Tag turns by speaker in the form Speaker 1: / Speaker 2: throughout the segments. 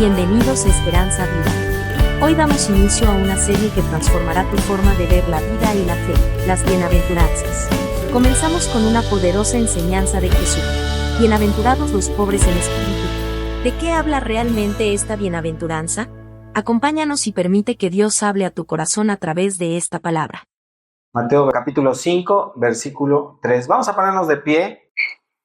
Speaker 1: Bienvenidos a Esperanza Viva. Hoy damos inicio a una serie que transformará tu forma de ver la vida y la fe, las bienaventuranzas. Comenzamos con una poderosa enseñanza de Jesús. Bienaventurados los pobres en espíritu. ¿De qué habla realmente esta bienaventuranza? Acompáñanos y permite que Dios hable a tu corazón a través de esta palabra.
Speaker 2: Mateo capítulo 5, versículo 3. Vamos a ponernos de pie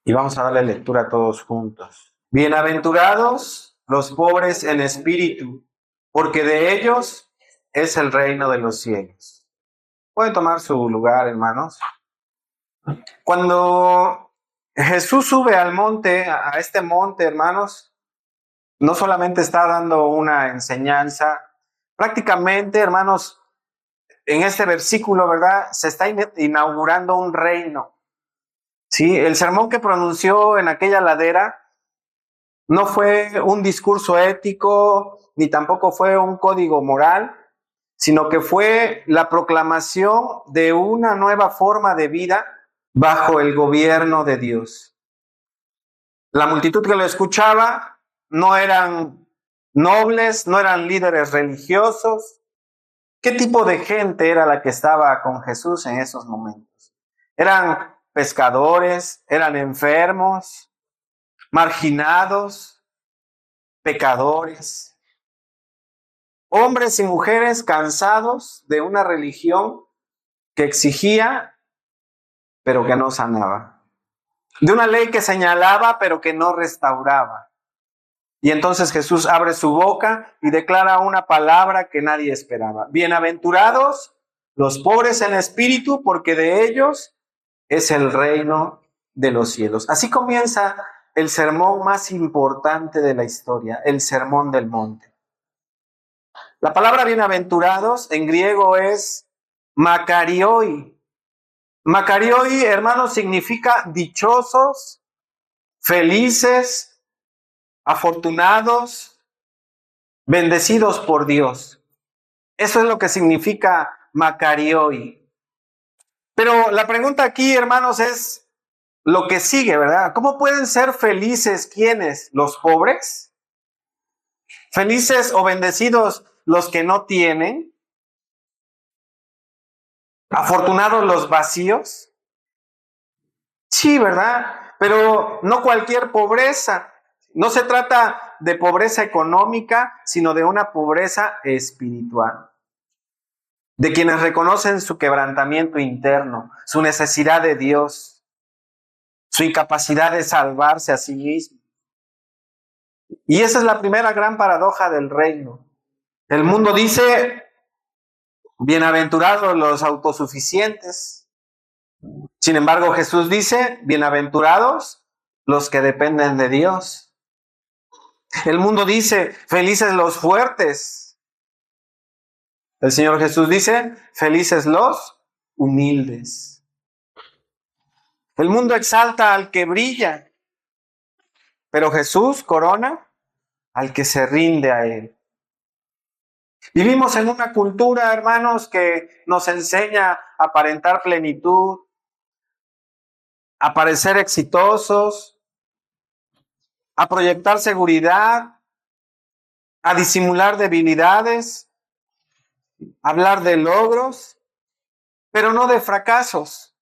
Speaker 2: y vamos a darle lectura todos juntos. Bienaventurados los pobres en espíritu, porque de ellos es el reino de los cielos. Pueden tomar su lugar, hermanos. Cuando Jesús sube al monte, a este monte, hermanos, no solamente está dando una enseñanza, prácticamente, hermanos, en este versículo, ¿verdad? Se está inaugurando un reino. Sí, el sermón que pronunció en aquella ladera no fue un discurso ético, ni tampoco fue un código moral, sino que fue la proclamación de una nueva forma de vida bajo el gobierno de Dios. La multitud que lo escuchaba no eran nobles, no eran líderes religiosos. ¿Qué tipo de gente era la que estaba con Jesús en esos momentos? Eran pescadores, eran enfermos, marginados, pecadores, hombres y mujeres cansados de una religión que exigía, pero que no sanaba, de una ley que señalaba, pero que no restauraba. Y entonces Jesús abre su boca y declara una palabra que nadie esperaba. Bienaventurados los pobres en espíritu, porque de ellos es el reino de los cielos. Así comienza el sermón más importante de la historia, el Sermón del Monte. La palabra bienaventurados en griego es makarioi. Makarioi, hermanos, significa dichosos, felices, afortunados, bendecidos por Dios. Eso es lo que significa makarioi. Pero la pregunta aquí, hermanos, es lo que sigue, ¿verdad? ¿Cómo pueden ser felices quiénes? ¿Los pobres? ¿Felices o bendecidos los que no tienen? ¿Afortunados los vacíos? Sí, ¿verdad? Pero no cualquier pobreza. No se trata de pobreza económica, sino de una pobreza espiritual. De quienes reconocen su quebrantamiento interno, su necesidad de Dios, su incapacidad de salvarse a sí mismo. Y esa es la primera gran paradoja del reino. El mundo dice, bienaventurados los autosuficientes. Sin embargo, Jesús dice, bienaventurados los que dependen de Dios. El mundo dice, felices los fuertes. El Señor Jesús dice, felices los humildes. El mundo exalta al que brilla, pero Jesús corona al que se rinde a Él. Vivimos en una cultura, hermanos, que nos enseña a aparentar plenitud, a parecer exitosos, a proyectar seguridad, a disimular debilidades, a hablar de logros, pero no de fracasos.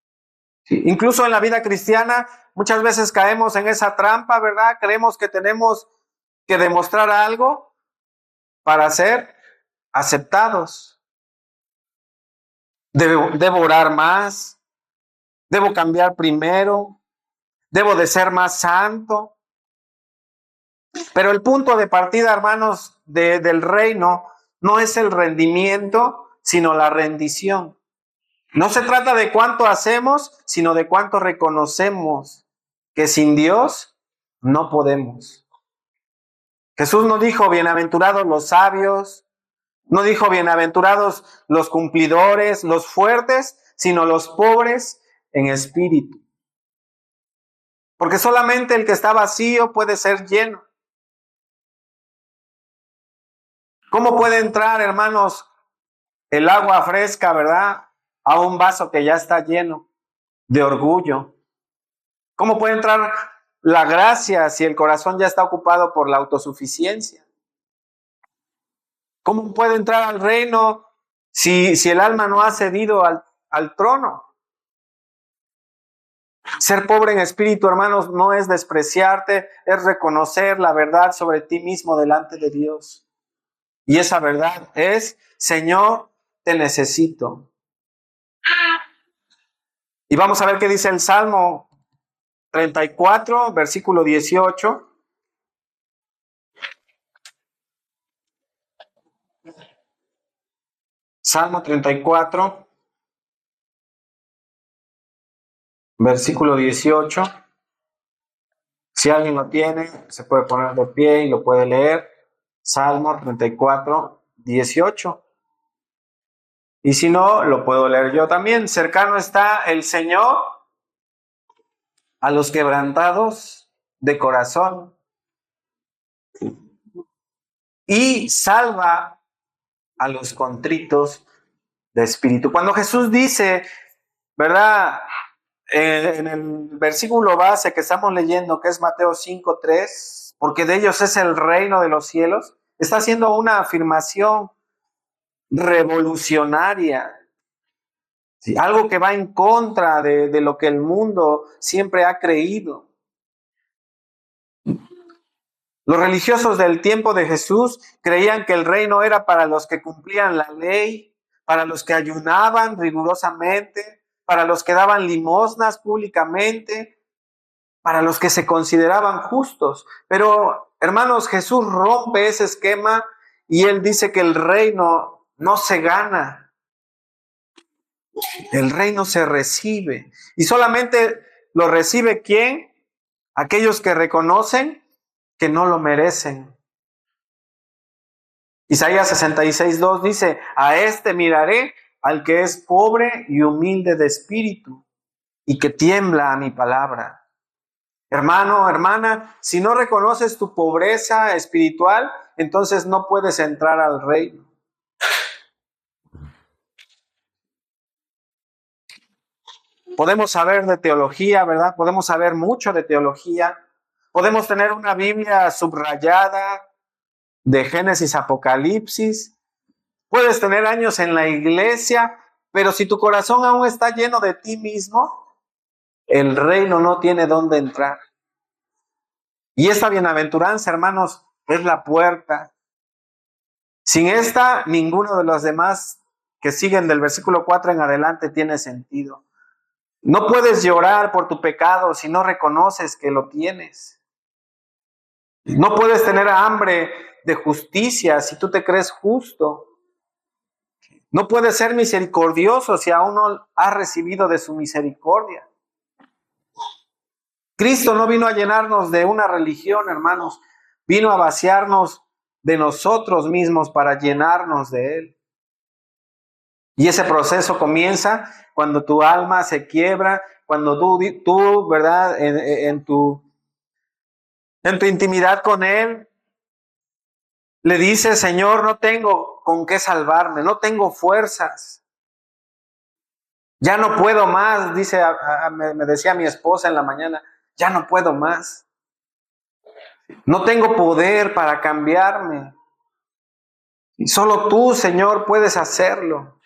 Speaker 2: Incluso en la vida cristiana muchas veces caemos en esa trampa, ¿verdad? Creemos que tenemos que demostrar algo para ser aceptados. Debo orar más, debo cambiar primero, debo de ser más santo. Pero el punto de partida, hermanos, del reino no es el rendimiento, sino la rendición. No se trata de cuánto hacemos, sino de cuánto reconocemos que sin Dios no podemos. Jesús no dijo bienaventurados los sabios, no dijo bienaventurados los cumplidores, los fuertes, sino los pobres en espíritu. Porque solamente el que está vacío puede ser lleno. ¿Cómo puede entrar, hermanos, el agua fresca, verdad, a un vaso que ya está lleno de orgullo? ¿Cómo puede entrar la gracia si el corazón ya está ocupado por la autosuficiencia? ¿Cómo puede entrar al reino si el alma no ha cedido al trono? Ser pobre en espíritu, hermanos, no es despreciarte, es reconocer la verdad sobre ti mismo delante de Dios. Y esa verdad es: Señor, te necesito. Y vamos a ver qué dice el Salmo 34, versículo 18. Salmo 34, versículo 18. Si alguien lo tiene, se puede poner de pie y lo puede leer. Salmo 34, 18. Y si no, lo puedo leer yo también. Cercano está el Señor a los quebrantados de corazón y salva a los contritos de espíritu. Cuando Jesús dice, ¿verdad? En el versículo base que estamos leyendo, que es Mateo 5:3, porque de ellos es el reino de los cielos, está haciendo una afirmación revolucionaria, ¿sí? Algo que va en contra de lo que el mundo siempre ha creído. Los religiosos del tiempo de Jesús creían que el reino era para los que cumplían la ley, para los que ayunaban rigurosamente, para los que daban limosnas públicamente, para los que se consideraban justos. Pero, hermanos, Jesús rompe ese esquema y él dice que el reino no se gana, el reino se recibe. Y solamente lo recibe ¿quién? Aquellos que reconocen que no lo merecen. Isaías 66:2 dice: a este miraré, al que es pobre y humilde de espíritu, y que tiembla a mi palabra. Hermano, hermana, si no reconoces tu pobreza espiritual, entonces no puedes entrar al reino. Podemos saber de teología, ¿verdad? Podemos saber mucho de teología. Podemos tener una Biblia subrayada de Génesis, Apocalipsis. Puedes tener años en la iglesia, pero si tu corazón aún está lleno de ti mismo, el reino no tiene dónde entrar. Y esta bienaventuranza, hermanos, es la puerta. Sin esta, ninguno de los demás que siguen del versículo 4 en adelante tiene sentido. No puedes llorar por tu pecado si no reconoces que lo tienes. No puedes tener hambre de justicia si tú te crees justo. No puedes ser misericordioso si aún no has recibido de su misericordia. Cristo no vino a llenarnos de una religión, hermanos. Vino a vaciarnos de nosotros mismos para llenarnos de Él. Y ese proceso comienza cuando tu alma se quiebra, cuando tú ¿verdad? En tu intimidad con Él, le dices: Señor, no tengo con qué salvarme, no tengo fuerzas. Ya no puedo más, me decía mi esposa en la mañana, ya no puedo más. No tengo poder para cambiarme. Y solo tú, Señor, puedes hacerlo.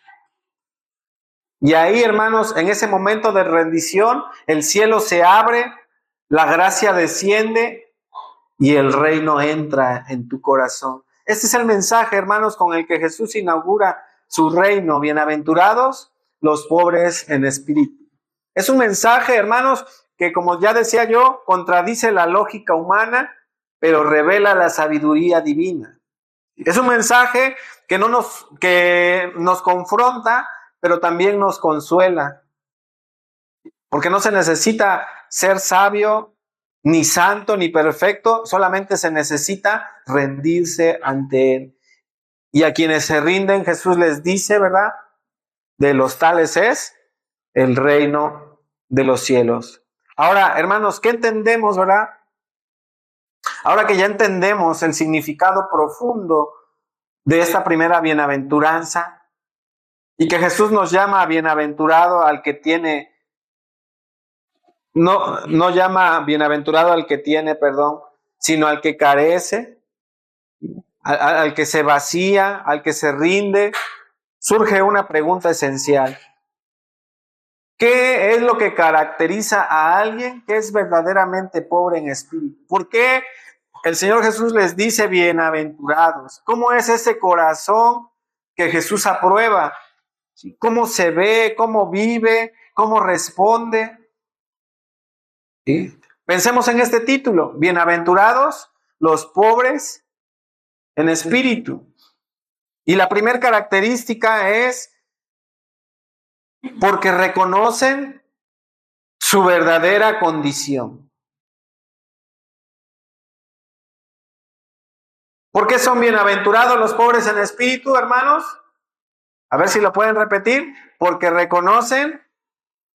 Speaker 2: Y ahí, hermanos, en ese momento de rendición, el cielo se abre, la gracia desciende y el reino entra en tu corazón. Este es el mensaje, hermanos, con el que Jesús inaugura su reino. Bienaventurados los pobres en espíritu. Es un mensaje, hermanos, que, como ya decía yo, contradice la lógica humana, pero revela la sabiduría divina. Es un mensaje que nos confronta, pero también nos consuela. Porque no se necesita ser sabio, ni santo, ni perfecto, solamente se necesita rendirse ante Él. Y a quienes se rinden, Jesús les dice, ¿verdad? De los tales es el reino de los cielos. Ahora, hermanos, ¿qué entendemos, verdad? Ahora que ya entendemos el significado profundo de esta primera bienaventuranza, y que Jesús nos llama bienaventurado al que tiene, no llama bienaventurado al que tiene, sino al que carece. al que se vacía, al que se rinde, surge una pregunta esencial. ¿Qué es lo que caracteriza a alguien que es verdaderamente pobre en espíritu? ¿Por qué el Señor Jesús les dice bienaventurados? ¿Cómo es ese corazón que Jesús aprueba? ¿Cómo se ve? ¿Cómo vive? ¿Cómo responde? ¿Sí? Pensemos en este título: bienaventurados los pobres en espíritu. Y la primera característica es porque reconocen su verdadera condición. ¿Por qué son bienaventurados los pobres en espíritu, hermanos? A ver si lo pueden repetir. Porque reconocen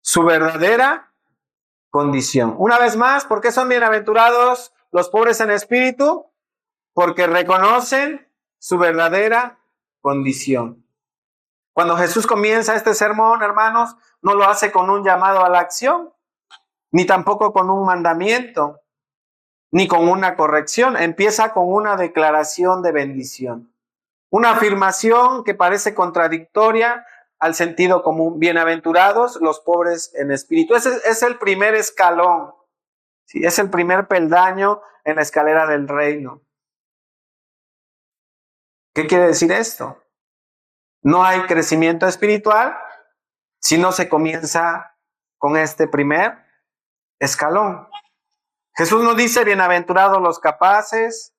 Speaker 2: su verdadera condición. Una vez más, ¿por qué son bienaventurados los pobres en espíritu? Porque reconocen su verdadera condición. Cuando Jesús comienza este sermón, hermanos, no lo hace con un llamado a la acción, ni tampoco con un mandamiento, ni con una corrección. Empieza con una declaración de bendición. Una afirmación que parece contradictoria al sentido común. Bienaventurados los pobres en espíritu. Ese es el primer escalón. ¿Sí? Es el primer peldaño en la escalera del reino. ¿Qué quiere decir esto? No hay crecimiento espiritual si no se comienza con este primer escalón. Jesús no dice bienaventurados los capaces,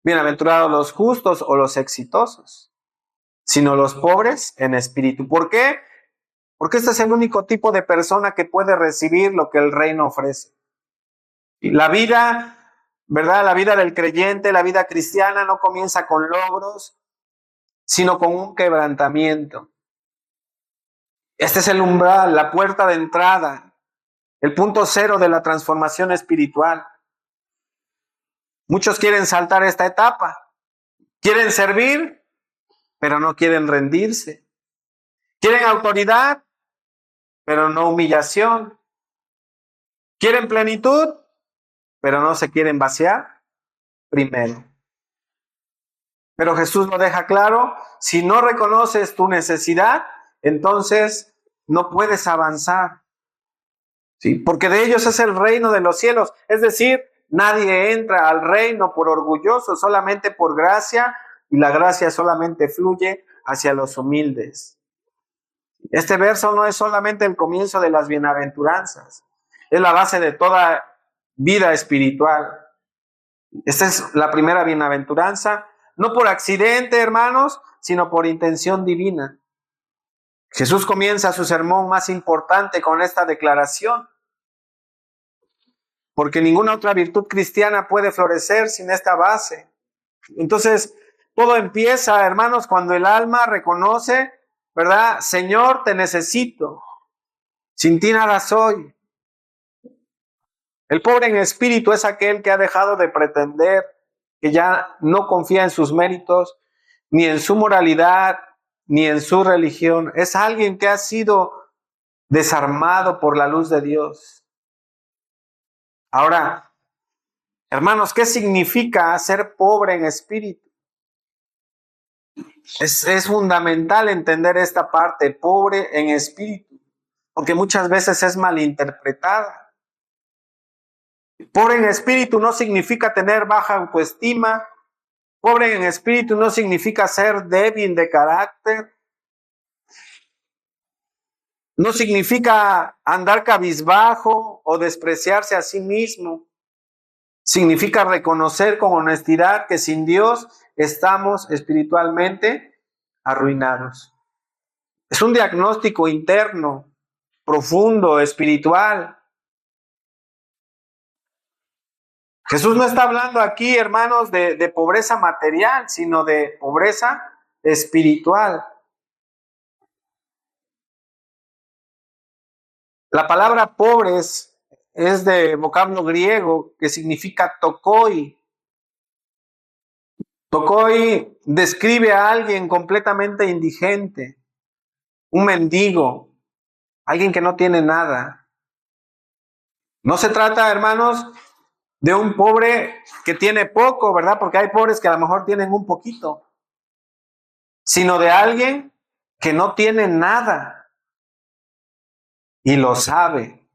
Speaker 2: bienaventurados los justos o los exitosos, sino los pobres en espíritu. ¿Por qué? Porque este es el único tipo de persona que puede recibir lo que el reino ofrece. Y la vida, ¿verdad? La vida del creyente, la vida cristiana no comienza con logros, sino con un quebrantamiento. Este es el umbral, la puerta de entrada, el punto cero de la transformación espiritual. Muchos quieren saltar esta etapa. Quieren servir, pero no quieren rendirse. Quieren autoridad, pero no humillación. Quieren plenitud, pero no se quieren vaciar primero. Pero Jesús lo deja claro: si no reconoces tu necesidad, entonces no puedes avanzar. ¿Sí? Porque de ellos es el reino de los cielos. Es decir, nadie entra al reino por orgulloso, solamente por gracia, y la gracia solamente fluye hacia los humildes. Este verso no es solamente el comienzo de las bienaventuranzas, es la base de toda vida espiritual. Esta es la primera bienaventuranza, no por accidente, hermanos, sino por intención divina. Jesús comienza su sermón más importante con esta declaración, porque ninguna otra virtud cristiana puede florecer sin esta base. Entonces, todo empieza, hermanos, cuando el alma reconoce, ¿verdad? Señor, te necesito. Sin ti nada soy. El pobre en espíritu es aquel que ha dejado de pretender, que ya no confía en sus méritos, ni en su moralidad, ni en su religión. Es alguien que ha sido desarmado por la luz de Dios. Ahora, hermanos, ¿qué significa ser pobre en espíritu? Es fundamental entender esta parte, pobre en espíritu, porque muchas veces es malinterpretada. Pobre en espíritu no significa tener baja autoestima. Pobre en espíritu no significa ser débil de carácter. No significa andar cabizbajo o despreciarse a sí mismo. Significa reconocer con honestidad que sin Dios estamos espiritualmente arruinados. Es un diagnóstico interno, profundo, espiritual. Jesús no está hablando aquí, hermanos, de pobreza material, sino de pobreza espiritual. La palabra pobres es de vocablo griego que significa tokoi. Tokoi describe a alguien completamente indigente, un mendigo, alguien que no tiene nada. No se trata, hermanos, de un pobre que tiene poco, ¿verdad? Porque hay pobres que a lo mejor tienen un poquito, sino de alguien que no tiene nada y lo sabe.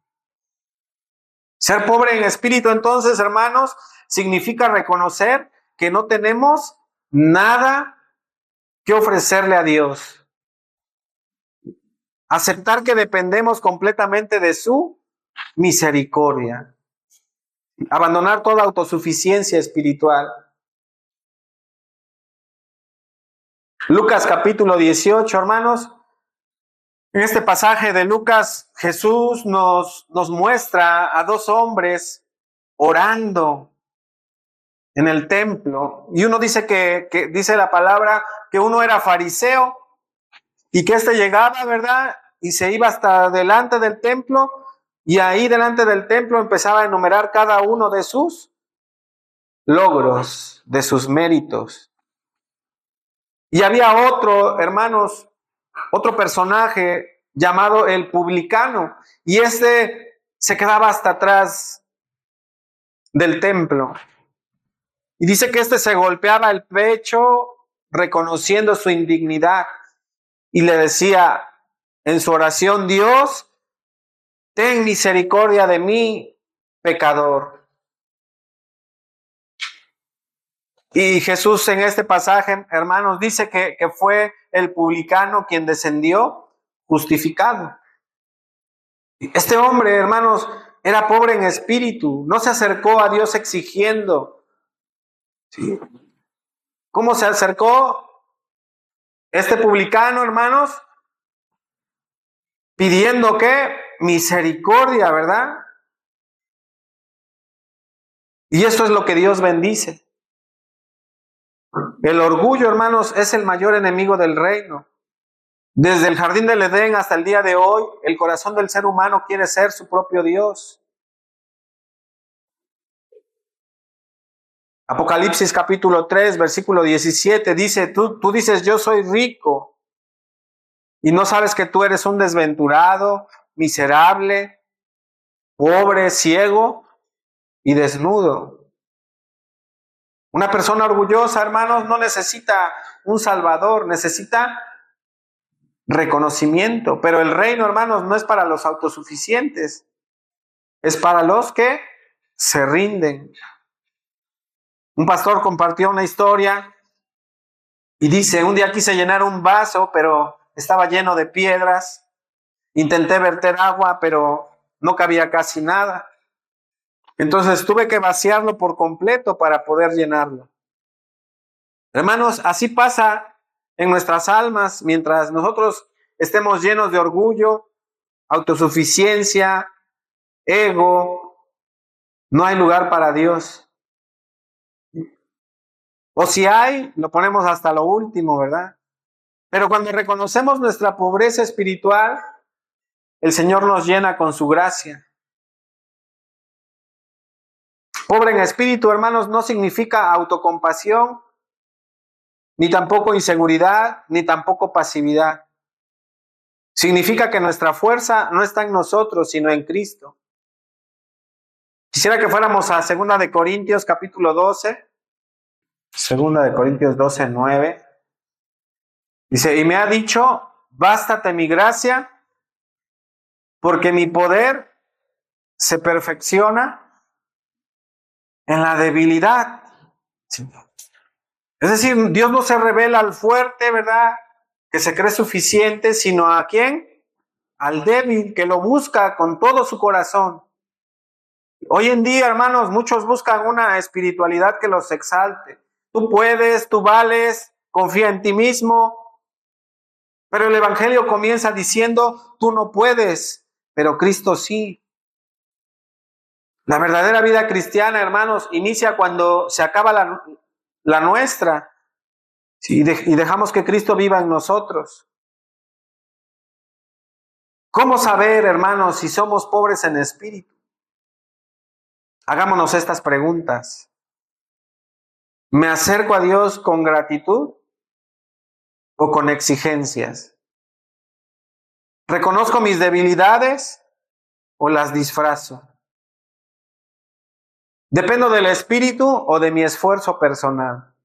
Speaker 2: Ser pobre en espíritu, entonces, hermanos, significa reconocer que no tenemos nada que ofrecerle a Dios. Aceptar que dependemos completamente de su misericordia. Abandonar toda autosuficiencia espiritual. Lucas capítulo 18, hermanos. En este pasaje de Lucas, Jesús nos muestra a dos hombres orando en el templo. Y uno dice que dice la palabra que uno era fariseo y que éste llegaba, ¿verdad? Y se iba hasta delante del templo y ahí delante del templo empezaba a enumerar cada uno de sus logros, de sus méritos. Y había otro, hermanos, otro personaje llamado el publicano, y este se quedaba hasta atrás del templo. Y dice que este se golpeaba el pecho reconociendo su indignidad y le decía en su oración: Dios, ten misericordia de mí, pecador. Y Jesús en este pasaje, hermanos, dice que fue el publicano quien descendió justificado. Este hombre, hermanos, era pobre en espíritu, no se acercó a Dios exigiendo. ¿Sí? ¿Cómo se acercó este publicano, hermanos? Pidiendo ¿qué? Misericordia, ¿verdad? Y eso es lo que Dios bendice. El orgullo, hermanos, es el mayor enemigo del reino. Desde el jardín del Edén hasta el día de hoy, el corazón del ser humano quiere ser su propio Dios. Apocalipsis capítulo 3, versículo 17 dice, tú dices yo soy rico y no sabes que tú eres un desventurado, miserable, pobre, ciego y desnudo. Una persona orgullosa, hermanos, no necesita un salvador, necesita reconocimiento. Pero el reino, hermanos, no es para los autosuficientes, es para los que se rinden. Un pastor compartió una historia y dice, un día quise llenar un vaso, pero estaba lleno de piedras. Intenté verter agua, pero no cabía casi nada. Entonces tuve que vaciarlo por completo para poder llenarlo. Hermanos, así pasa en nuestras almas mientras nosotros estemos llenos de orgullo, autosuficiencia, ego. No hay lugar para Dios. O si hay, lo ponemos hasta lo último, ¿verdad? Pero cuando reconocemos nuestra pobreza espiritual, el Señor nos llena con su gracia. Pobre en espíritu, hermanos, no significa autocompasión, ni tampoco inseguridad, ni tampoco pasividad. Significa que nuestra fuerza no está en nosotros, sino en Cristo. Quisiera que fuéramos a 2 de Corintios capítulo 12. 2 de Corintios 12, 9. Dice, y me ha dicho, bástate mi gracia, porque mi poder se perfecciona en la debilidad. Sí. Es decir, Dios no se revela al fuerte, ¿verdad? Que se cree suficiente, sino ¿a quién? Al débil, que lo busca con todo su corazón. Hoy en día, hermanos, muchos buscan una espiritualidad que los exalte. Tú puedes, tú vales, confía en ti mismo. Pero el Evangelio comienza diciendo, tú no puedes, pero Cristo sí. La verdadera vida cristiana, hermanos, inicia cuando se acaba la nuestra, ¿sí? Y dejamos que Cristo viva en nosotros. ¿Cómo saber, hermanos, si somos pobres en espíritu? Hagámonos estas preguntas. ¿Me acerco a Dios con gratitud o con exigencias? ¿Reconozco mis debilidades o las disfrazo? ¿Dependo del Espíritu o de mi esfuerzo personal?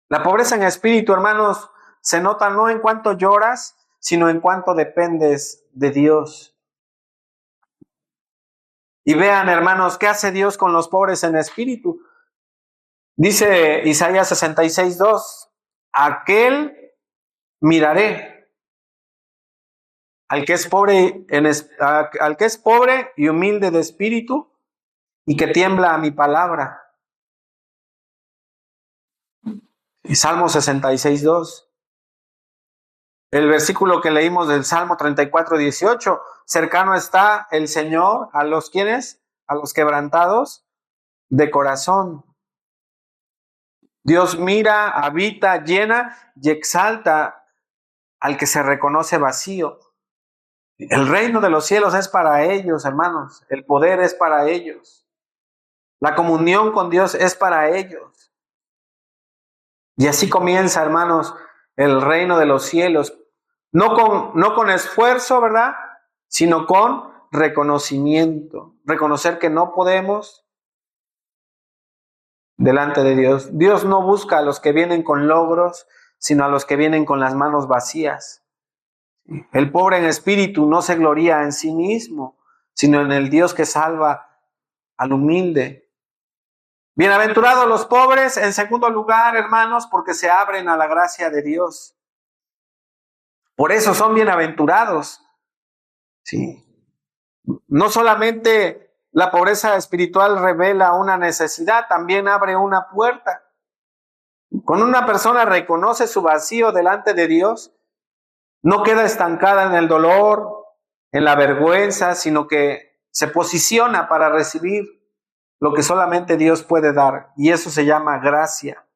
Speaker 2: La pobreza en espíritu, hermanos, se nota no en cuánto lloras, sino en cuánto dependes de Dios. Y vean, hermanos, ¿qué hace Dios con los pobres en espíritu? Dice Isaías 66:2, aquel miraré, al que es pobre al que es pobre y humilde de espíritu y que tiembla a mi palabra. Y Salmo 66:2. El versículo que leímos del Salmo 34:18, cercano está el Señor a los quienes, a los quebrantados de corazón. Dios mira, habita, llena y exalta al que se reconoce vacío. El reino de los cielos es para ellos, hermanos. El poder es para ellos. La comunión con Dios es para ellos. Y así comienza, hermanos, el reino de los cielos. No con esfuerzo, ¿verdad? Sino con reconocimiento. Reconocer que no podemos delante de Dios. Dios no busca a los que vienen con logros, sino a los que vienen con las manos vacías. El pobre en espíritu no se gloría en sí mismo, sino en el Dios que salva al humilde. Bienaventurados los pobres, en segundo lugar, hermanos, porque se abren a la gracia de Dios. Por eso son bienaventurados. Sí. No solamente la pobreza espiritual revela una necesidad, también abre una puerta. Cuando una persona reconoce su vacío delante de Dios, no queda estancada en el dolor, en la vergüenza, sino que se posiciona para recibir lo que solamente Dios puede dar. Y eso se llama gracia.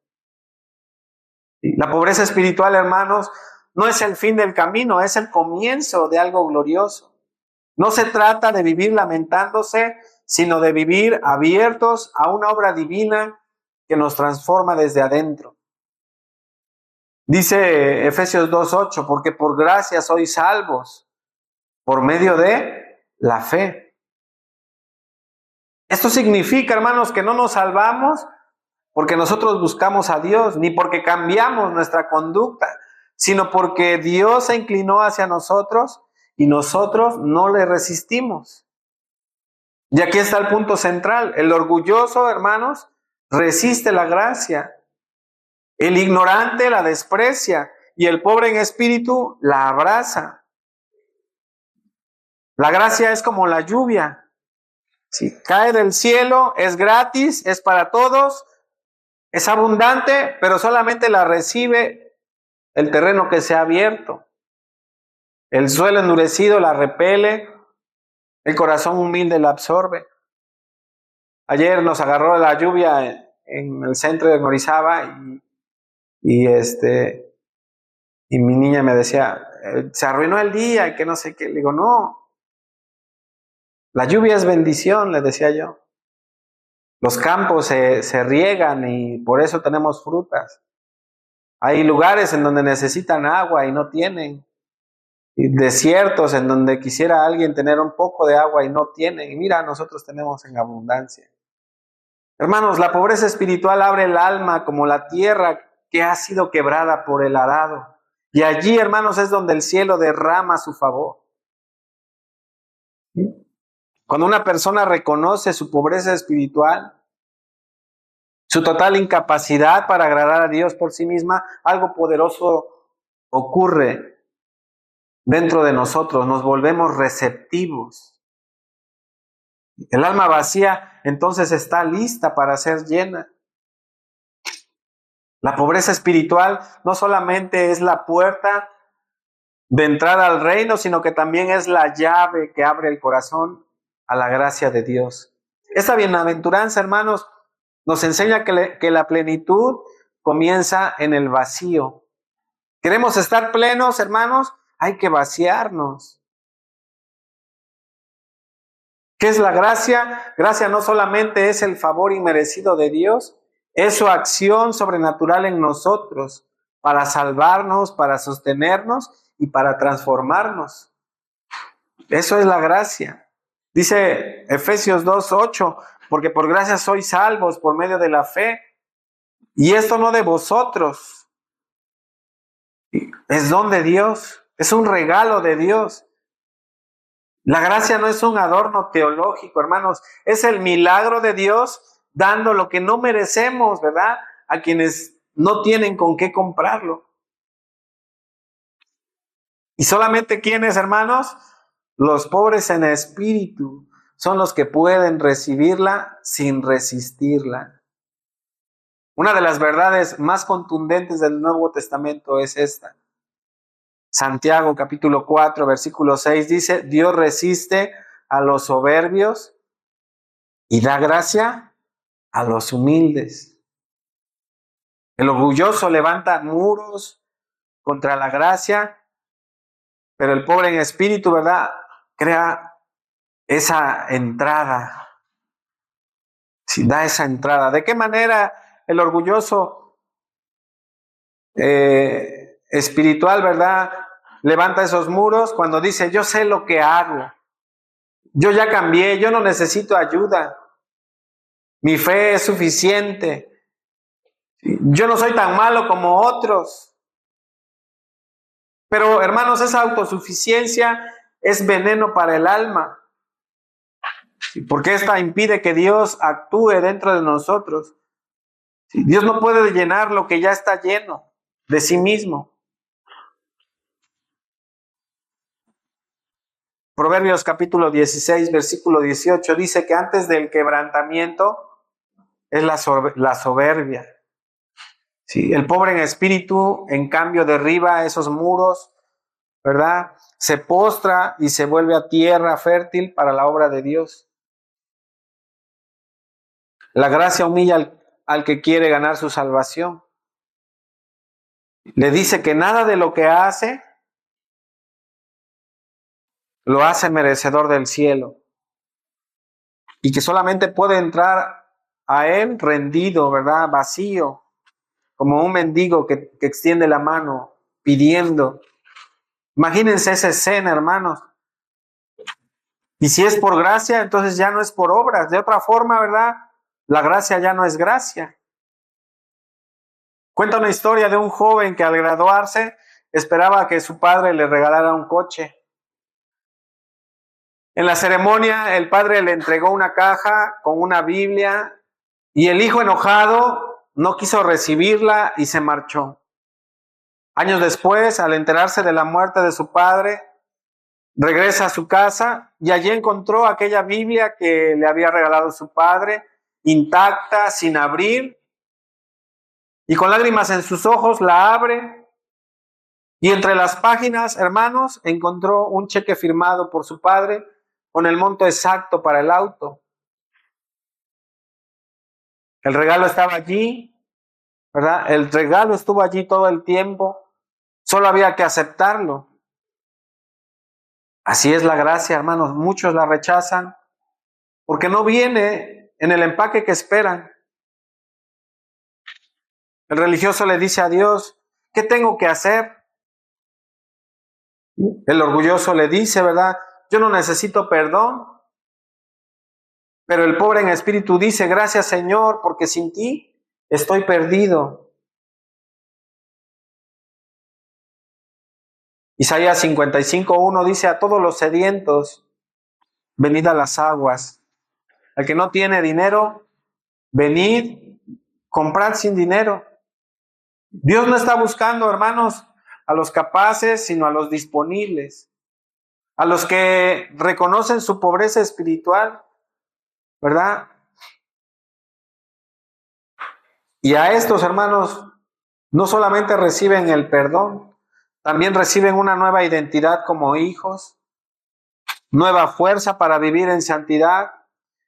Speaker 2: La pobreza espiritual, hermanos, no es el fin del camino, es el comienzo de algo glorioso. No se trata de vivir lamentándose, sino de vivir abiertos a una obra divina que nos transforma desde adentro. Dice Efesios 2:8, porque por gracia sois salvos, por medio de la fe. Esto significa, hermanos, que no nos salvamos porque nosotros buscamos a Dios, ni porque cambiamos nuestra conducta, sino porque Dios se inclinó hacia nosotros y nosotros no le resistimos. Y aquí está el punto central. El orgulloso, hermanos, resiste la gracia. El ignorante la desprecia y el pobre en espíritu la abraza. La gracia es como la lluvia. Si cae del cielo, es gratis, es para todos, es abundante, pero solamente la recibe el terreno que se ha abierto. El suelo endurecido la repele, el corazón humilde la absorbe. Ayer nos agarró la lluvia en el centro de Morizaba y mi niña me decía, se arruinó el día y que no sé qué. Le digo, no, la lluvia es bendición, le decía yo. Los campos se riegan y por eso tenemos frutas. Hay lugares en donde necesitan agua y no tienen. Y desiertos en donde quisiera alguien tener un poco de agua y no tienen. Y mira, nosotros tenemos en abundancia. Hermanos, la pobreza espiritual abre el alma como la tierra que ha sido quebrada por el arado. Y allí, hermanos, es donde el cielo derrama su favor. Cuando una persona reconoce su pobreza espiritual, su total incapacidad para agradar a Dios por sí misma, algo poderoso ocurre dentro de nosotros, nos volvemos receptivos. El alma vacía entonces está lista para ser llena. La pobreza espiritual no solamente es la puerta de entrada al reino, sino que también es la llave que abre el corazón a la gracia de Dios. Esta bienaventuranza, hermanos, nos enseña que la plenitud comienza en el vacío. ¿Queremos estar plenos, hermanos? Hay que vaciarnos. ¿Qué es la gracia? Gracia no solamente es el favor inmerecido de Dios, es su acción sobrenatural en nosotros para salvarnos, para sostenernos y para transformarnos. Eso es la gracia. Dice Efesios 2:8, porque por gracia sois salvos por medio de la fe, y esto no de vosotros, es don de Dios, es un regalo de Dios. La gracia no es un adorno teológico, hermanos, es el milagro de Dios dando lo que no merecemos, ¿verdad? A quienes no tienen con qué comprarlo. Y solamente quienes, hermanos, los pobres en espíritu, son los que pueden recibirla sin resistirla. Una de las verdades más contundentes del Nuevo Testamento es esta. Santiago capítulo 4, versículo 6 dice, Dios resiste a los soberbios y da gracia a los humildes. El orgulloso levanta muros contra la gracia, pero el pobre en espíritu, ¿verdad?, crea esa entrada. Sí, da esa entrada. ¿De qué manera el orgulloso espiritual, ¿verdad?, levanta esos muros? Cuando dice, yo sé lo que hago. Yo ya cambié, yo no necesito ayuda. Mi fe es suficiente. Yo no soy tan malo como otros. Pero, hermanos, esa autosuficiencia es veneno para el alma. Porque esta impide que Dios actúe dentro de nosotros. Dios no puede llenar lo que ya está lleno de sí mismo. Proverbios capítulo 16, versículo 18 dice que antes del quebrantamiento es la soberbia. Sí, el pobre en espíritu, en cambio, derriba esos muros, ¿verdad? Se postra y se vuelve a tierra fértil para la obra de Dios. La gracia humilla al que quiere ganar su salvación. Le dice que nada de lo que hace lo hace merecedor del cielo. Y que solamente puede entrar a él rendido, ¿verdad? Vacío, como un mendigo que extiende la mano pidiendo. Imagínense esa escena, hermanos. Y si es por gracia, entonces ya no es por obras. De otra forma, ¿verdad?, la gracia ya no es gracia. Cuenta una historia de un joven que al graduarse esperaba que su padre le regalara un coche. En la ceremonia, el padre le entregó una caja con una Biblia y el hijo, enojado, no quiso recibirla y se marchó. Años después, al enterarse de la muerte de su padre, regresa a su casa y allí encontró aquella Biblia que le había regalado su padre, intacta, sin abrir, y con lágrimas en sus ojos la abre y entre las páginas, hermanos, encontró un cheque firmado por su padre con el monto exacto para el auto. El regalo estaba allí, ¿verdad? El regalo estuvo allí todo el tiempo, solo había que aceptarlo. Así es la gracia, hermanos. Muchos la rechazan porque no viene en el empaque que esperan. El religioso le dice a Dios, ¿qué tengo que hacer? El orgulloso le dice, ¿verdad?, yo no necesito perdón. Pero el pobre en espíritu dice, gracias Señor, porque sin ti estoy perdido. Isaías 55:1 dice, a todos los sedientos, venid a las aguas. Al que no tiene dinero, venid, comprad sin dinero. Dios no está buscando, hermanos, a los capaces, sino a los disponibles, a los que reconocen su pobreza espiritual, ¿verdad? Y a estos, hermanos, no solamente reciben el perdón, también reciben una nueva identidad como hijos, nueva fuerza para vivir en santidad,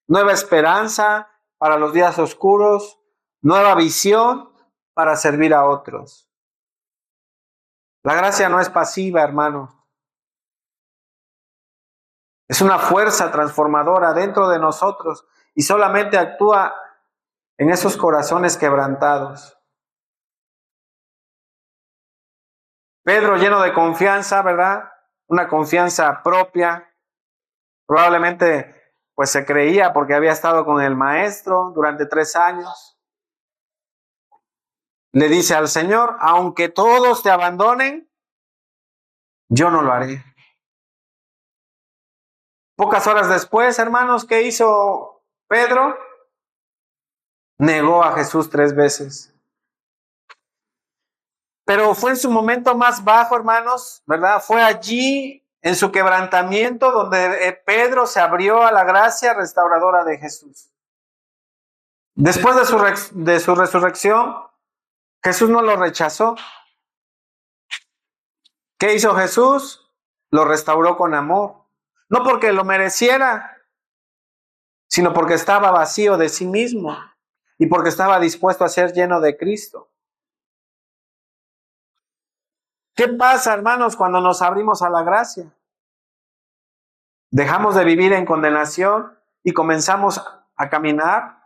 Speaker 2: nueva esperanza para los días oscuros, nueva visión para servir a otros. La gracia no es pasiva, hermano. Es una fuerza transformadora dentro de nosotros y solamente actúa en esos corazones quebrantados. Pedro, lleno de confianza, ¿verdad? Una confianza propia, Probablemente pues se creía porque había estado con el maestro durante 3 años. Le dice al Señor, aunque todos te abandonen, yo no lo haré. Pocas horas después, hermanos, ¿qué hizo Pedro? Negó a Jesús 3 veces. Pero fue en su momento más bajo, hermanos, ¿verdad? Fue allí, en su quebrantamiento, donde Pedro se abrió a la gracia restauradora de Jesús. Después de su resurrección, Jesús no lo rechazó. ¿Qué hizo Jesús? Lo restauró con amor. No porque lo mereciera, sino porque estaba vacío de sí mismo y porque estaba dispuesto a ser lleno de Cristo. ¿Qué pasa, hermanos, cuando nos abrimos a la gracia? Dejamos de vivir en condenación y comenzamos a caminar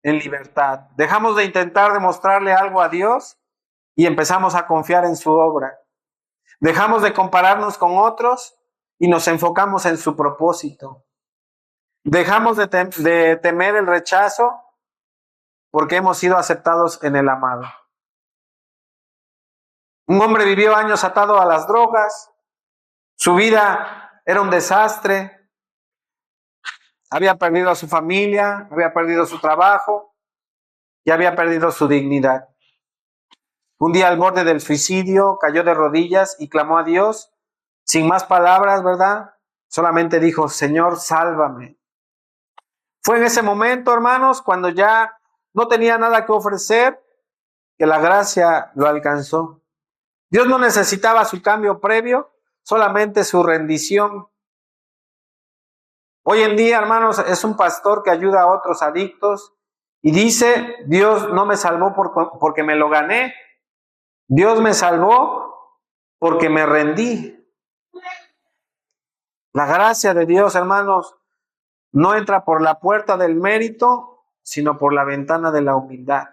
Speaker 2: en libertad. Dejamos de intentar demostrarle algo a Dios y empezamos a confiar en su obra. Dejamos de compararnos con otros y nos enfocamos en su propósito. Dejamos de temer el rechazo porque hemos sido aceptados en el amado. Un hombre vivió años atado a las drogas, su vida era un desastre, había perdido a su familia, había perdido su trabajo y había perdido su dignidad. Un día al borde del suicidio cayó de rodillas y clamó a Dios, sin más palabras, ¿verdad? Solamente dijo, Señor, sálvame. Fue en ese momento, hermanos, cuando ya no tenía nada que ofrecer, que la gracia lo alcanzó. Dios no necesitaba su cambio previo, solamente su rendición. Hoy en día, hermanos, es un pastor que ayuda a otros adictos y dice, Dios no me salvó porque me lo gané, Dios me salvó porque me rendí. La gracia de Dios, hermanos, no entra por la puerta del mérito, sino por la ventana de la humildad.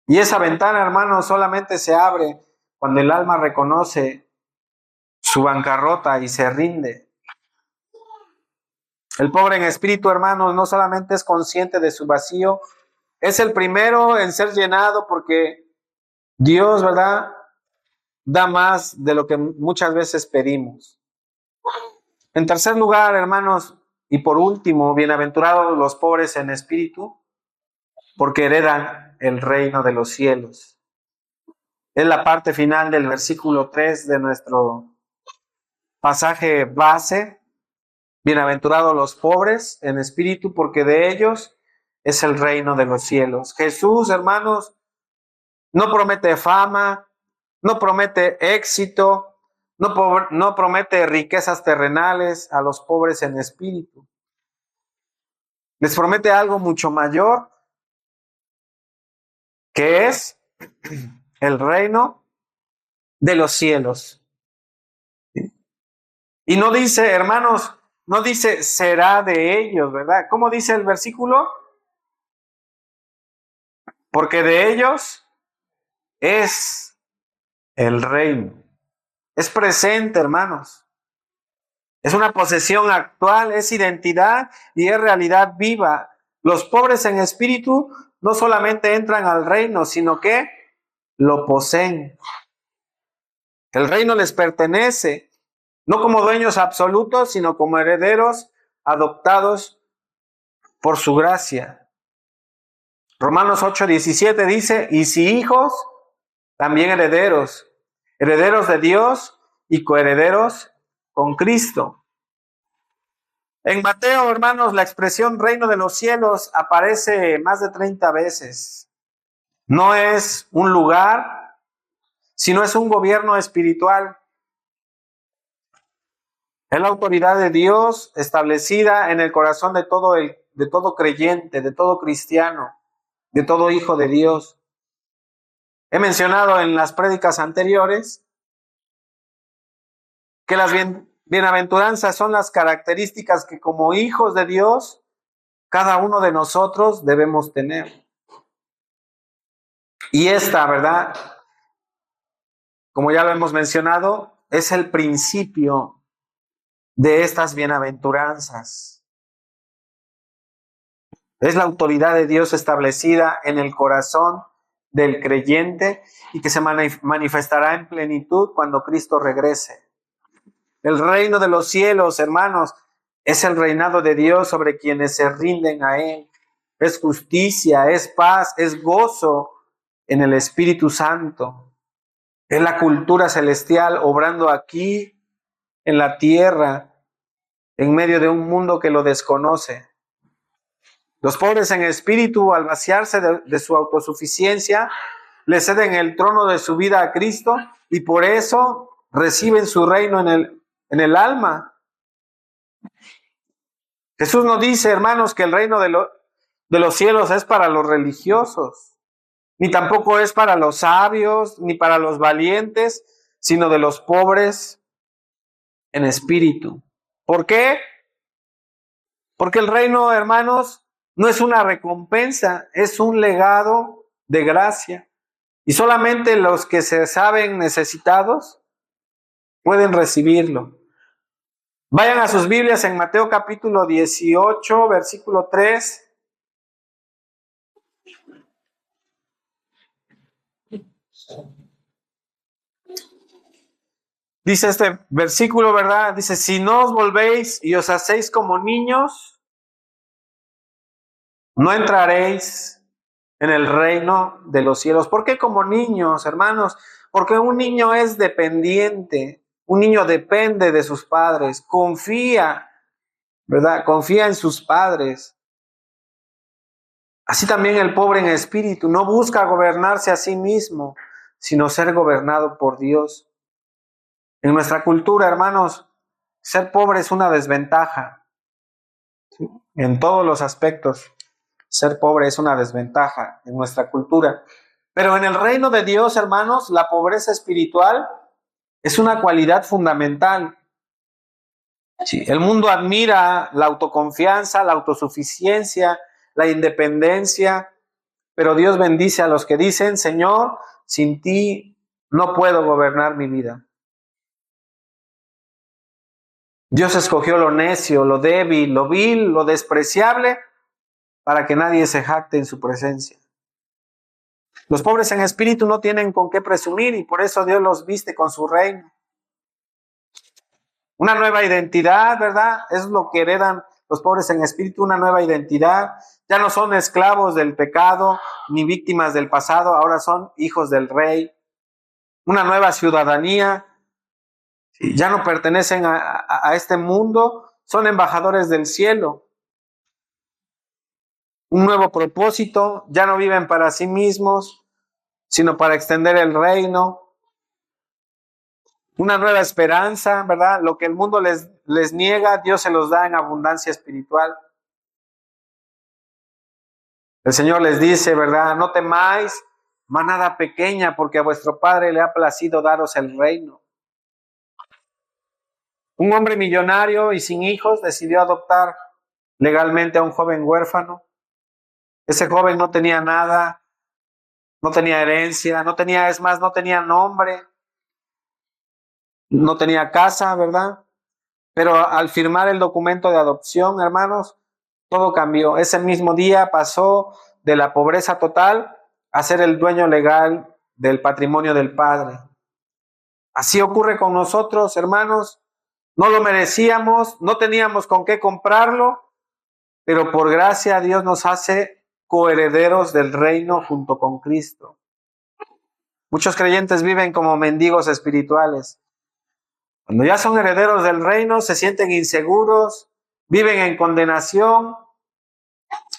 Speaker 2: Y esa ventana, hermanos, solamente se abre cuando el alma reconoce su bancarrota y se rinde. El pobre en espíritu, hermanos, no solamente es consciente de su vacío, es el primero en ser llenado porque Dios, ¿verdad?, da más de lo que muchas veces pedimos. En tercer lugar, hermanos, y por último, bienaventurados los pobres en espíritu, porque heredan el reino de los cielos. Es la parte final del versículo 3 de nuestro pasaje base. Bienaventurados los pobres en espíritu, porque de ellos es el reino de los cielos. Jesús, hermanos, no promete fama, no promete éxito, no promete riquezas terrenales a los pobres en espíritu. Les promete algo mucho mayor, que es el reino de los cielos. Y no dice, hermanos, no dice será de ellos, ¿verdad? ¿Cómo dice el versículo? Porque de ellos es el reino. Es presente, hermanos. Es una posesión actual, es identidad y es realidad viva. Los pobres en espíritu no solamente entran al reino, sino que lo poseen. El reino les pertenece, no como dueños absolutos, sino como herederos adoptados por su gracia. Romanos 8:17 dice, y si hijos, también herederos, herederos de Dios y coherederos con Cristo. En Mateo, hermanos, la expresión reino de los cielos aparece más de 30 veces. No es un lugar, sino es un gobierno espiritual. Es la autoridad de Dios establecida en el corazón de todo creyente, de todo cristiano, de todo hijo de Dios. He mencionado en las prédicas anteriores que las bienaventuranzas son las características que como hijos de Dios, cada uno de nosotros debemos tener. Y esta, ¿verdad?, como ya lo hemos mencionado, es el principio de estas bienaventuranzas. Es la autoridad de Dios establecida en el corazón del creyente y que se manifestará en plenitud cuando Cristo regrese. El reino de los cielos, hermanos, es el reinado de Dios sobre quienes se rinden a Él. Es justicia, es paz, es gozo en el Espíritu Santo. Es la cultura celestial obrando aquí en la tierra, en medio de un mundo que lo desconoce. Los pobres en espíritu, al vaciarse de su autosuficiencia, le ceden el trono de su vida a Cristo y por eso reciben su reino en el alma. Jesús nos dice, hermanos, que el reino de los cielos es para los religiosos, ni tampoco es para los sabios, ni para los valientes, sino de los pobres en espíritu. ¿Por qué? Porque el reino, hermanos, no es una recompensa, es un legado de gracia. Y solamente los que se saben necesitados pueden recibirlo. Vayan a sus Biblias en Mateo capítulo 18, versículo 3. Dice este versículo, ¿verdad? Dice, si no os volvéis y os hacéis como niños, no entraréis en el reino de los cielos. ¿Por qué como niños, hermanos? Porque un niño es dependiente, un niño depende de sus padres, confía, ¿verdad? Confía en sus padres. Así también el pobre en espíritu no busca gobernarse a sí mismo, sino ser gobernado por Dios. En nuestra cultura, hermanos, ser pobre es una desventaja, ¿sí? En todos los aspectos. Ser pobre es una desventaja en nuestra cultura. Pero en el reino de Dios, hermanos, la pobreza espiritual es una cualidad fundamental. Sí, el mundo admira la autoconfianza, la autosuficiencia, la independencia, pero Dios bendice a los que dicen, Señor, sin ti no puedo gobernar mi vida. Dios escogió lo necio, lo débil, lo vil, lo despreciable, para que nadie se jacte en su presencia. Los pobres en espíritu no tienen con qué presumir y por eso Dios los viste con su reino. Una nueva identidad, ¿verdad? Es lo que heredan los pobres en espíritu, una nueva identidad. Ya no son esclavos del pecado ni víctimas del pasado, ahora son hijos del Rey. Una nueva ciudadanía. Ya no pertenecen a este mundo, son embajadores del cielo. Un nuevo propósito, ya no viven para sí mismos, sino para extender el reino. Una nueva esperanza, ¿verdad? Lo que el mundo les niega, Dios se los da en abundancia espiritual. El Señor les dice, ¿verdad? No temáis, manada pequeña, porque a vuestro Padre le ha placido daros el reino. Un hombre millonario y sin hijos decidió adoptar legalmente a un joven huérfano. Ese joven no tenía nada, no tenía herencia, no tenía nombre, no tenía casa, ¿verdad? Pero al firmar el documento de adopción, hermanos, todo cambió. Ese mismo día pasó de la pobreza total a ser el dueño legal del patrimonio del Padre. Así ocurre con nosotros, hermanos. No lo merecíamos, no teníamos con qué comprarlo, pero por gracia Dios nos hace coherederos del reino junto con Cristo. Muchos creyentes viven como mendigos espirituales. Cuando ya son herederos del reino, se sienten inseguros, viven en condenación,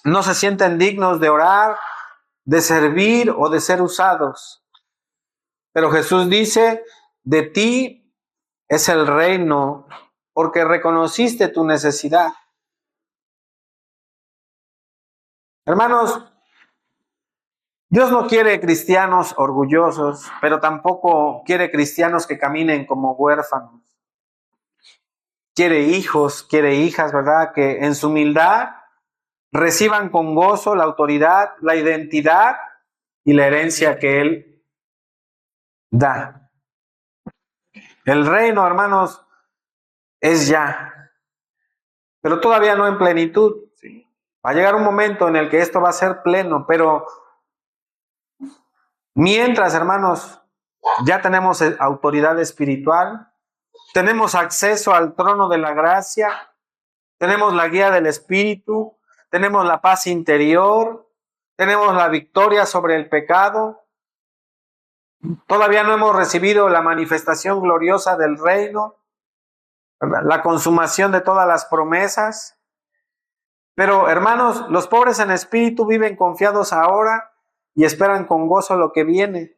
Speaker 2: no se sienten dignos de orar, de servir o de ser usados. Pero Jesús dice, de ti es el reino, porque reconociste tu necesidad. Hermanos, Dios no quiere cristianos orgullosos, pero tampoco quiere cristianos que caminen como huérfanos. Quiere hijos, quiere hijas, ¿verdad? Que en su humildad reciban con gozo la autoridad, la identidad y la herencia que Él da. El reino, hermanos, es ya, pero todavía no en plenitud. ¿Sí? Va a llegar un momento en el que esto va a ser pleno, pero mientras, hermanos, ya tenemos autoridad espiritual, tenemos acceso al trono de la gracia, tenemos la guía del Espíritu, tenemos la paz interior, tenemos la victoria sobre el pecado. Todavía no hemos recibido la manifestación gloriosa del reino, ¿verdad? La consumación de todas las promesas. Pero, hermanos, los pobres en espíritu viven confiados ahora y esperan con gozo lo que viene.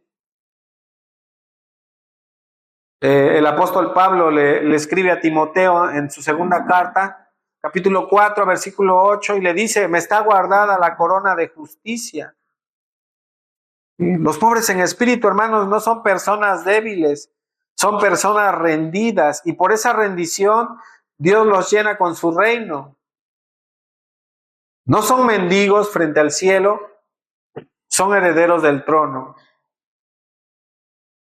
Speaker 2: El apóstol Pablo le escribe a Timoteo en su segunda carta, capítulo 4, versículo 8, y le dice: me está guardada la corona de justicia. Los pobres en espíritu, hermanos, no son personas débiles, son personas rendidas, y por esa rendición Dios los llena con su reino. No son mendigos frente al cielo, son herederos del trono.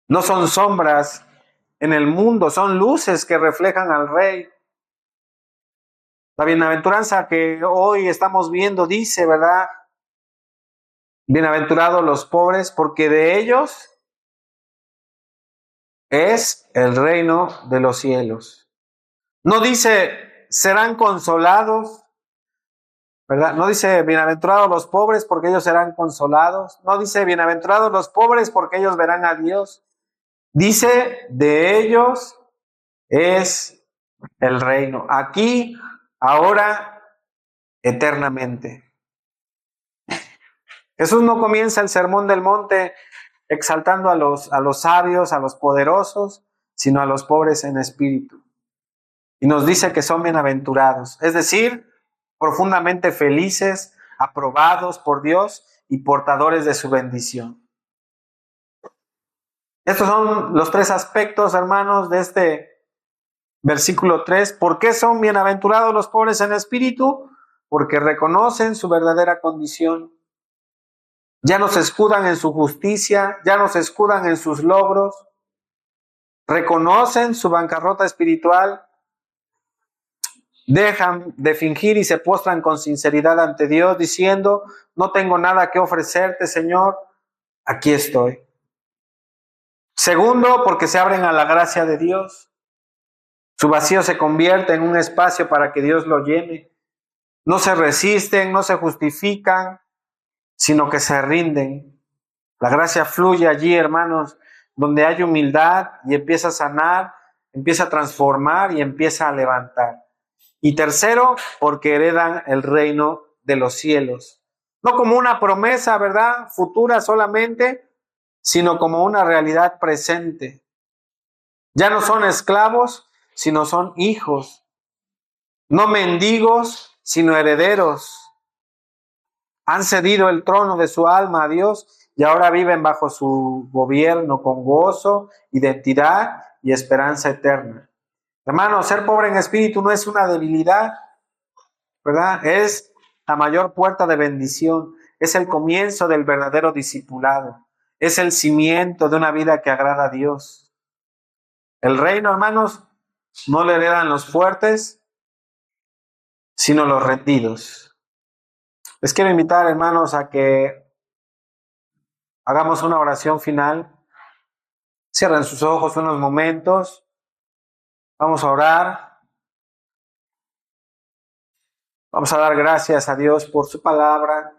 Speaker 2: No son sombras en el mundo, son luces que reflejan al Rey. La bienaventuranza que hoy estamos viendo dice, ¿verdad? Bienaventurados los pobres, porque de ellos es el reino de los cielos. No dice serán consolados, ¿verdad? No dice bienaventurados los pobres porque ellos serán consolados. No dice bienaventurados los pobres porque ellos verán a Dios. Dice de ellos es el reino. Aquí, ahora, eternamente. Jesús no comienza el sermón del monte exaltando a los sabios, a los poderosos, sino a los pobres en espíritu. Y nos dice que son bienaventurados, es decir, profundamente felices, aprobados por Dios y portadores de su bendición. Estos son los tres aspectos, hermanos, de este versículo 3. ¿Por qué son bienaventurados los pobres en espíritu? Porque reconocen su verdadera condición. Ya no se escudan en su justicia, ya no se escudan en sus logros. Reconocen su bancarrota espiritual, dejan de fingir y se postran con sinceridad ante Dios, diciendo: no tengo nada que ofrecerte, Señor, aquí estoy. Segundo, porque se abren a la gracia de Dios. Su vacío se convierte en un espacio para que Dios lo llene. No se resisten, no se justifican, sino que se rinden. La gracia fluye allí, hermanos, donde hay humildad y empieza a sanar, empieza a transformar y empieza a levantar. Y tercero, porque heredan el reino de los cielos. No como una promesa, ¿verdad?, futura solamente, sino como una realidad presente. Ya no son esclavos, sino son hijos. No mendigos, sino herederos. Han cedido el trono de su alma a Dios y ahora viven bajo su gobierno con gozo, identidad y esperanza eterna. Hermanos, ser pobre en espíritu no es una debilidad, ¿verdad? Es la mayor puerta de bendición. Es el comienzo del verdadero discipulado. Es el cimiento de una vida que agrada a Dios. El reino, hermanos, no le heredan los fuertes, sino los rendidos. Les quiero invitar, hermanos, a que hagamos una oración final. Cierren sus ojos unos momentos. Vamos a orar. Vamos a dar gracias a Dios por su palabra.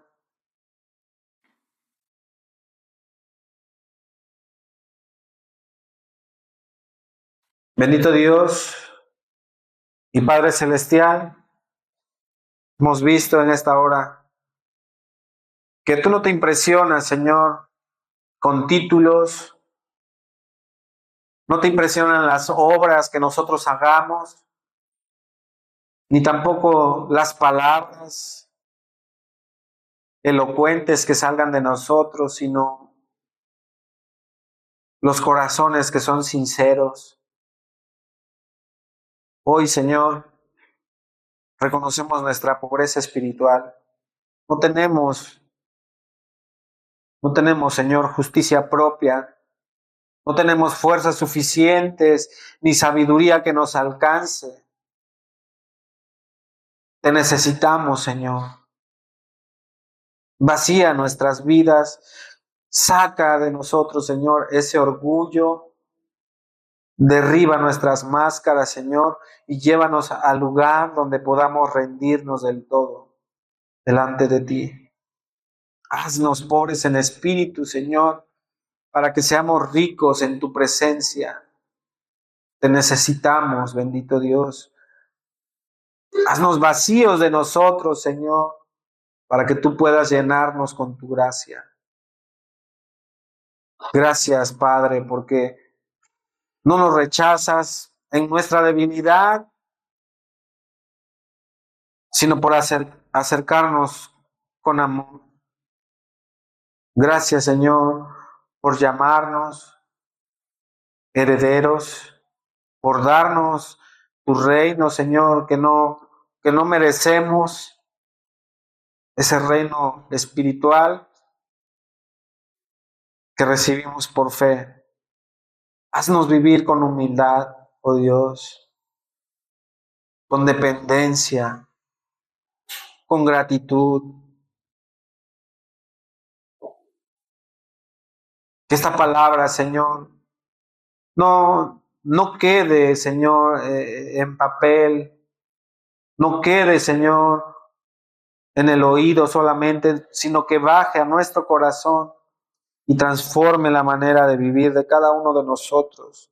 Speaker 2: Bendito Dios y Padre Celestial, hemos visto en esta hora que tú no te impresionas, Señor, con títulos, no te impresionan las obras que nosotros hagamos, ni tampoco las palabras elocuentes que salgan de nosotros, sino los corazones que son sinceros. Hoy, Señor, reconocemos nuestra pobreza espiritual. No tenemos, Señor, justicia propia. No tenemos fuerzas suficientes ni sabiduría que nos alcance. Te necesitamos, Señor. Vacía nuestras vidas. Saca de nosotros, Señor, ese orgullo. Derriba nuestras máscaras, Señor, y llévanos al lugar donde podamos rendirnos del todo delante de ti. Haznos pobres en espíritu, Señor, para que seamos ricos en tu presencia. Te necesitamos, bendito Dios. Haznos vacíos de nosotros, Señor, para que tú puedas llenarnos con tu gracia. Gracias, Padre, porque no nos rechazas en nuestra debilidad, sino por acercarnos con amor. Gracias, Señor, por llamarnos herederos, por darnos tu reino, Señor, que no merecemos, ese reino espiritual que recibimos por fe. Haznos vivir con humildad, oh Dios, con dependencia, con gratitud. Que esta palabra, Señor, no quede, Señor, en papel, no quede, Señor, en el oído solamente, sino que baje a nuestro corazón y transforme la manera de vivir de cada uno de nosotros.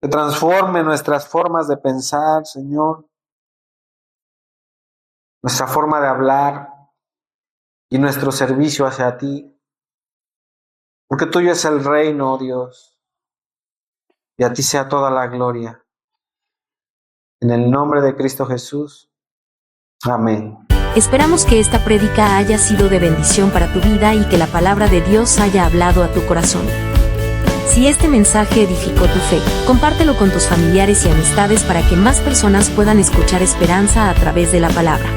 Speaker 2: Que transforme nuestras formas de pensar, Señor, nuestra forma de hablar y nuestro servicio hacia ti. Porque tuyo es el reino, oh Dios, y a ti sea toda la gloria. En el nombre de Cristo Jesús. Amén.
Speaker 1: Esperamos que esta prédica haya sido de bendición para tu vida y que la palabra de Dios haya hablado a tu corazón. Si este mensaje edificó tu fe, compártelo con tus familiares y amistades para que más personas puedan escuchar esperanza a través de la palabra.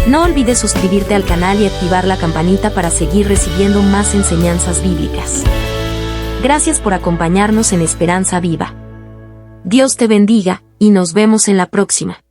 Speaker 1: No olvides suscribirte al canal y activar la campanita para seguir recibiendo más enseñanzas bíblicas. Gracias por acompañarnos en Esperanza Viva. Dios te bendiga, y nos vemos en la próxima.